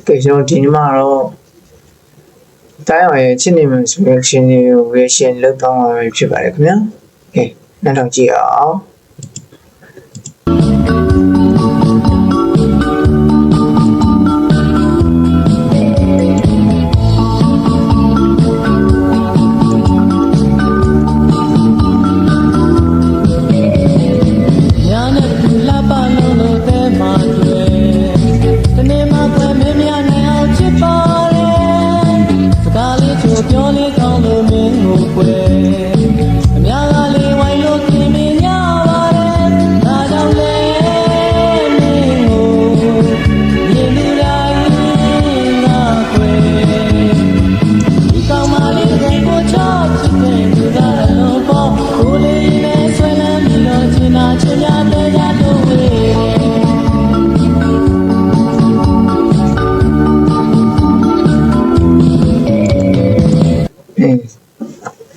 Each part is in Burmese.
给兄弟嘛喽，待会今年们是先有微信乐当我去摆个咩？嘿，那张记啊。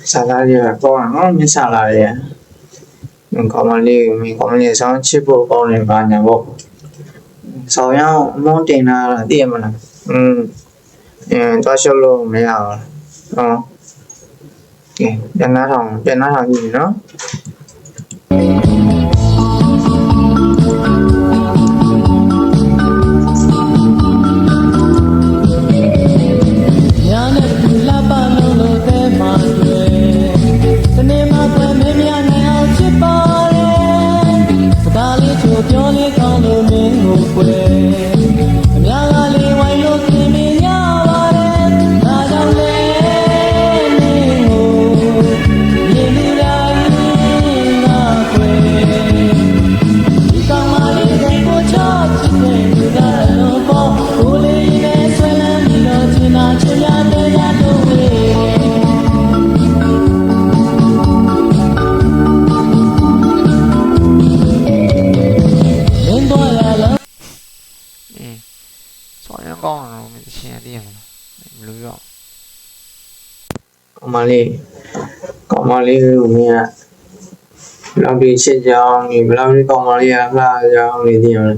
沙拉里高啊，没沙拉里，搞嘛里没搞嘛里上起步高人吧，那不，朝阳蒙顶那店嘛了，抓小路没有了，变哪场雨呢？ကောင်းမလေးကိုမြင်ရဘယ်လောက်ဒီချစ်ကြောင်းဒီဘယ်လောက်ဒီကောင်းမလေးကလှကြောင်းနေသိရမလဲ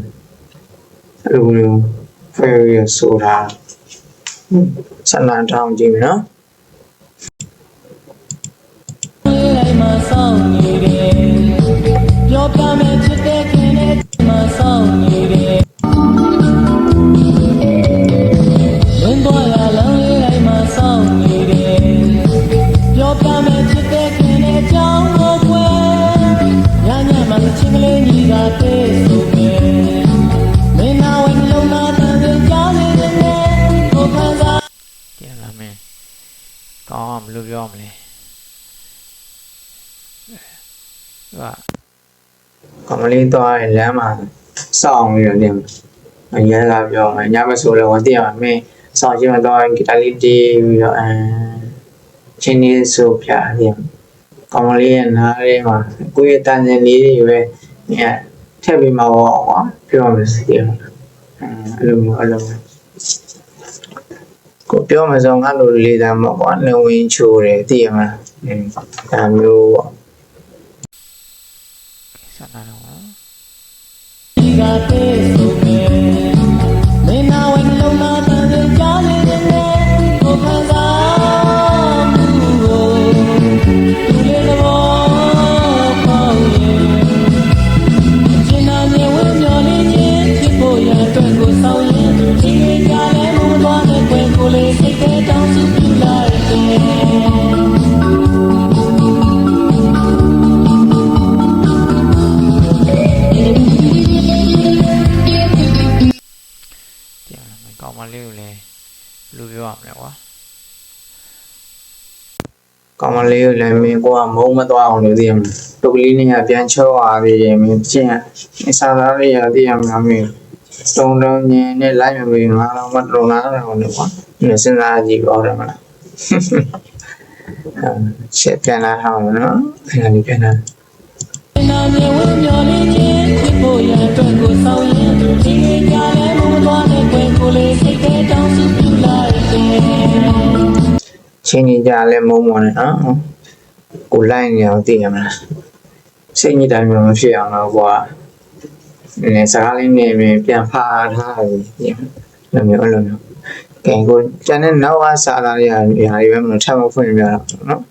အဲ့လိုမျိုးဖွင့်ရဆိုတာဆန္ဒတောင်းကြည့်မယ်နော်ပြောပြမယ်ချစ်တဲ့ခင်နဲ့မဆောင်နေတယ်လင်းသွားရလောင်းလေးတိုင်းမှာဆောင်နေတယ်ပြောပြမယ်ချစ်တဲ့ခင်နဲ့ကြောင်းကိုကွယ်ညညမှချင်းကလေးကြီးကတေးဆိုမယ်မင်းနာဝင်လုံးနာတန်တဲ့ကြောင်းလေးနဲ့ကိုခံစားကြည့်လာမယ်ကောင်းဘယ်လိုပြောမလဲဟာကမလေးတော့လမ်းမှာစောင့်ပြီးတော့နေအရင်ကပြောမယ်ညမဆိုတော့တည့်ရမှာမင်းစောင့်ချင်းတော့ဂီတာလေးတီးပြီးတော့ချင်းနေဆိုပြတယ်ကမလေးရဲ့နားလေးမှာကိုယ့်ရဲ့တန်စင်လေးတွေပဲညထည့်ပြီးမှာပေါ့ကွာပြောမယ်စီတယ်အဲ့လိုကိုပြောမှဆိုငါလိုလေးတမ်းပေါ့ကွာလုံဝင်ချိုးတယ်သိရမလားဒါမျိုးပေါ့ဆန္ဒတော့ဒီကတေးဆိုမယ်မင်းနာဝင်လုံးနာတန်တဲ့ကြားလေးနဲ့ကိုခံစားမှုကိုသူလေးတော့ပေါ့ရင်ကျင်နာနေဝင်မျောလေးချင်းဖြစ်ဖို့ရအတွက်ကိုစောင့်ရင်ဒီကြလဲမသွားတဲ့ကွယ်ကိုလေးစိတ်ထဲတောင်းစုပြလိုက်တယ်ကောင်းမလေးကိုလည်းလူပြောရမယ်ကွာကောင်းမလေးကိုလည်းမင်းကိုကမုံမသွားအောင်လို့သိရမယ်တုတ်ကလေးနဲ့ပြန်ချောသွားပြီမင်းကျင့်အစားသားလေးရသိရမှာမင်းတုံတုံညင်နဲ့လိုက်မပြီးငါတော့မတုံလာတော့ဘူးကွာမင်းစဉ်းစားကြည့်ပါဦးတယ်မလားချက်ပြန်လာအောင်နော်အဲ့ဒါလေးပြန်လာနာမည်ဝင်မျောလေးချင်းဖြစ်ဖို့ရအတွက်ကိုစောင့်ရင်ဒီကြလဲမသွားတဲ့ကွယ်ကိုလေးစိတ်ထဲတောင်းစုပြလိုက်တယ်ချင်းကြီးကြလဲမုံမော်နဲ့ကိုလိုက်နေအောင်သိရမလားစိတ်ညစ်တယ်မျိုးမဖြစ်အောင်တော့ကွာနည်းစကားလေးနဲ့ပြန်ဖားထားပြီ လိုမျိုးအဲ့လိုမျိုးကဲကိုကျန်တဲ့နောက်ကစားလာတဲ့နေရာတွေပဲမလို့ထပ်မဖွင့်ပြတော့နော်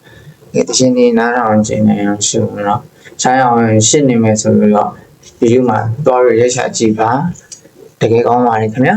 ကဲတခြင်းနေနားထောင်ခြင်းနေအောင်ရှုနော်ဆိုင်အောင်ရှင်းနေမယ်ဆိုပြီးတော့ဗီဒီယိုမှာတော့ရက်ချကြည့်ပါတကယ်ကောင်းပါလေခင်ဗျာ